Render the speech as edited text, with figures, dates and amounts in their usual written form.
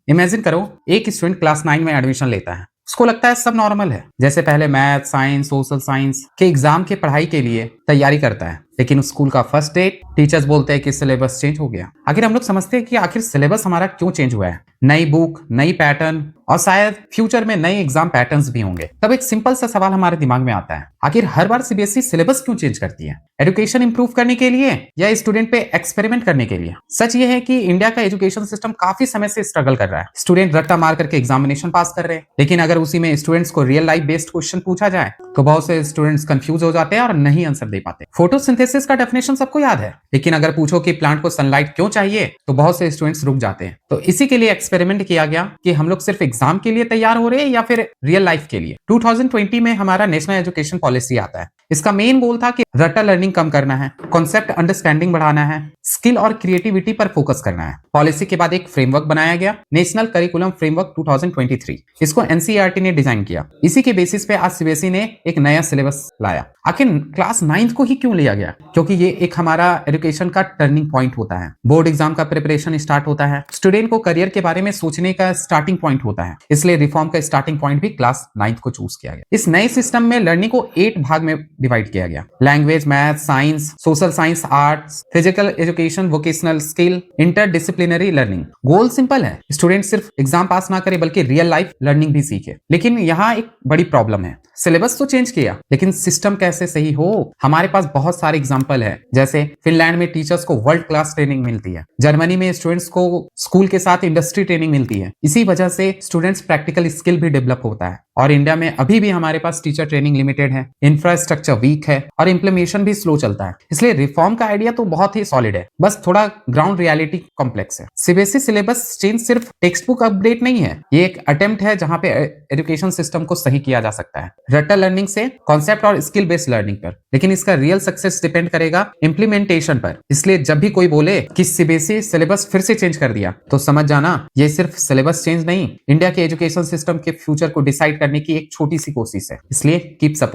Imagine करो, एक student class 9 में एडमिशन लेता है। उसको लगता है सब नॉर्मल है, जैसे पहले मैथ, साइंस, सोशल साइंस के एग्जाम के पढ़ाई के लिए तैयारी करता है। लेकिन स्कूल का फर्स्ट डे टीचर्स बोलते हैं कि सिलेबस चेंज हो गया। आखिर हम लोग समझते हैं कि आखिर सिलेबस हमारा क्यों चेंज हुआ है। नई बुक, नई पैटर्न और शायद फ्यूचर में नए एग्जाम पैटर्न्स भी होंगे। तब एक सिंपल सा सवाल हमारे दिमाग में आता है, आखिर हर बार सीबीएसई सिलेबस क्यों चेंज करती है? एजुकेशन इंप्रूव करने के लिए या स्टूडेंट पे एक्सपेरिमेंट करने के लिए? सच ये है कि इंडिया का एजुकेशन सिस्टम काफी समय से स्ट्रगल कर रहा है। स्टूडेंट रट्टा मार करके एग्जामिनेशन पास कर रहे हैं, लेकिन अगर उसी में स्टूडेंट्स को रियल लाइफ बेस्ड क्वेश्चन पूछा जाए तो बहुत से स्टूडेंट्स कंफ्यूज हो जाते हैं और नहीं आंसर दे पाते। फोटोसिंथेसिस का डेफिनेशन सबको याद है, लेकिन अगर पूछो कि प्लांट को सनलाइट क्यों चाहिए तो बहुत से स्टूडेंट्स रुक जाते हैं। तो इसी के लिए एक्सपेरिमेंट किया गया कि हम लोग सिर्फ एग्जाम के लिए तैयार हो रहे हैं या फिर रियल लाइफ के लिए। 2020 में हमारा नेशनल एजुकेशन पॉलिसी आता है। इसका मेन गोल था कि रट्टा लर्निंग कम करना है, कॉन्सेप्ट अंडरस्टैंडिंग बढ़ाना है, स्किल और क्रिएटिविटी पर फोकस करना है। पॉलिसी के बाद एक फ्रेमवर्क बनाया गया, नेशनल करिकुलम फ्रेमवर्क 2023। इसको एनसीईआरटी ने डिजाइन किया। इसी के बेसिस पे आज सीबीएसई ने एक नया सिलेबस लाया। आखिर क्लास 9 को ही क्यों लिया गया? क्योंकि ये एक हमारा एजुकेशन का टर्निंग पॉइंट होता है। बोर्ड एग्जाम का प्रिपरेशन स्टार्ट होता है, स्टूडेंट को करियर के बारे में सोचने का स्टार्टिंग पॉइंट होता है। इसलिए रिफॉर्म का स्टार्टिंग पॉइंट भी क्लास 9 को चूज किया गया। इस नए सिस्टम में लर्निंग को 8 भाग में डिवाइड किया गया। Language, math, science, social science, arts, physical education, vocational skill, interdisciplinary learning. Goal simple है, स्टूडेंट सिर्फ एग्जाम पास ना करे बल्कि रियल लाइफ लर्निंग भी सीखे। लेकिन यहाँ एक बड़ी प्रॉब्लम है, सिलेबस तो चेंज किया लेकिन सिस्टम कैसे सही हो? हमारे पास बहुत सारे एग्जांपल है, जैसे फिनलैंड में टीचर्स को वर्ल्ड क्लास ट्रेनिंग मिलती है, जर्मनी में स्टूडेंट्स को स्कूल के साथ इंडस्ट्री ट्रेनिंग मिलती है। इसी वजह से स्टूडेंट्स प्रैक्टिकल स्किल भी डेवलप होता है। और इंडिया में अभी भी हमारे पास टीचर ट्रेनिंग लिमिटेड है, इंफ्रास्ट्रक्चर वीक है और इंप्लीमेंटेशन भी स्लो चलता है। इसलिए रिफॉर्म का आइडिया तो बहुत ही सॉलिड है, बस थोड़ा ग्राउंड रियलिटी कॉम्प्लेक्स है। सीबीएसई सिलेबस चेंज सिर्फ टेक्स्ट बुक अपडेट नहीं है, ये एक अटेम्प्ट है जहां पे एजुकेशन सिस्टम को सही किया जा सकता है, रट्टा लर्निंग से कॉन्सेप्ट और स्किल बेस्ड लर्निंग पर। लेकिन इसका रियल सक्सेस डिपेंड करेगा इंप्लीमेंटेशन पर। इसलिए जब भी कोई बोले कि सीबीएसई सिलेबस फिर से चेंज कर दिया तो समझ जाना ये सिर्फ सिलेबस चेंज नहीं, इंडिया के एजुकेशन सिस्टम के फ्यूचर को डिसाइड करने की एक छोटी सी कोशिश है। इसलिए कीप सपोर्ट।